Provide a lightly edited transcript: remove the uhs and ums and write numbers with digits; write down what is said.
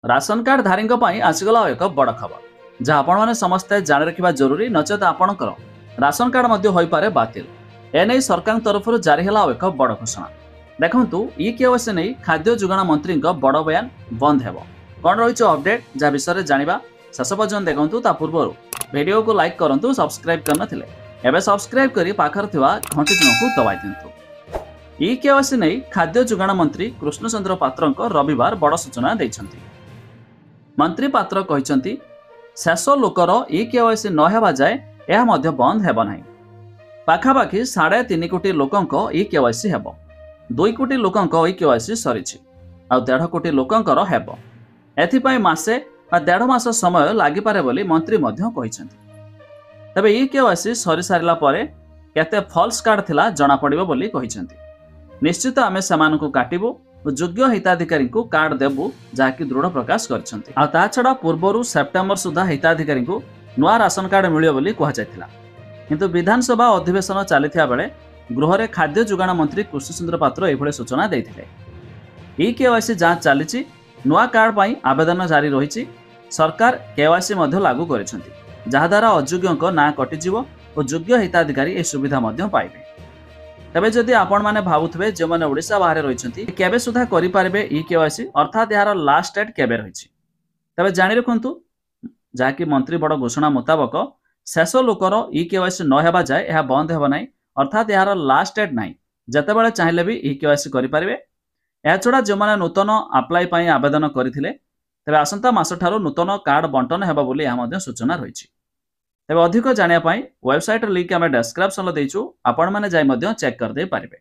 Ration card धारी आसीगला एक बड़ खबर जहाँ आपण मैंने समस्ते जाणी रखा जरूरी नचेत आपणकर राशन कार्ड हो पारे बातिल। एने सरकार तरफ जारी है एक बड़ घोषणा। देखु इ केवाईसी नहीं खाद्य जोगाण मंत्री बड़ बयान बंद हो कौन रही अपडेट जहाँ विषय जाना शेष पर्यटन देखु। ता पूर्व वीडियो को लाइक करूँ, सब्सक्राइब करनथिले एबे सब्सक्राइब करी पाखर थिबा घंटी चिन्ह को दबाई दिंतु। इ केवाईसी नहीं खाद्य जोगाण मंत्री कृष्णचंद्र पात्र रविवार बड़ सूचना दैछंती। मंत्री पात्र कहते शेष लोकर इ केवाईसी नहेबा जाए यह मध्य बंद हेब नहीं। पाखापाखि 3.5 कोटी लोकंक इ केवाईसी हेब। 2 कोटी लोकंक इ केवाईसी सरीछि आ 1.5 कोटी लोकंकर हेब। एथिपाई मासे बा 1.5 मास समय लागि पारे बोली मंत्री मध्य कहिसेंती। तबे इ केवाईसी सरी सारिला परे केते फॉल्स कार्ड थिला जणा पड़िबो बोली कहिसेंती। निश्चित आमे समानकु काटिबु योग्य हिताधिकारी को कार्ड देबु जहाँकि दृढ़ प्रकाश करछंती। आ ता छडा पूर्वरु सेप्टेम्बर सुधा हिताधिकारी को नुआ राशन कार्ड मिलियो बोली कहा जायतिला। किंतु विधानसभा अधिवेशन चलिथिया बेले गृह रे खाद्य जोगाण मंत्री कृष्णचंद्र पात्र एभले सूचना दैथिले। इ केवाईसी जांच चलिछि, नुआ कार्ड पई आवेदन जारी रहिछि। सरकार केवाईसी मध्य लागू करिसंती जहा द्वारा अयोग्यक ना कटिजिवो और योग्य हिताधिकारी ए सुविधा मध्य पाइबे। तबे जदि आपण माने भाबुथबे जे माने ओडिसा बाहर रहिसंती केबे सुधा करि पारबे इ केवाईसी अर्थात यार लास्ट डेट केबे रहिछि, तबे जानि रखंतु जाकि मंत्री बड़ घोषणा मुताबक शेष लोकर इ केवाईसी न हेबा जाए यह बंद हेबो नाही। अर्थात यार लास्ट डेट नाही, जतेबेले चाहिले भी इ केवाईसी करि पारबे। या छडा जे माने नूतन अप्लाई पई आवेदन करिथिले तबे आसंता मास ठारो नूतन कार्ड बंटन हेबा बोली या मध्ये सूचना रहिछि। तबे अधिक जानिया पई वेबसाइट लिंक आमे डिस्क्रिप्शन रे दैछु, आपण माने जाई मध्ये चेक कर दे पारिबे।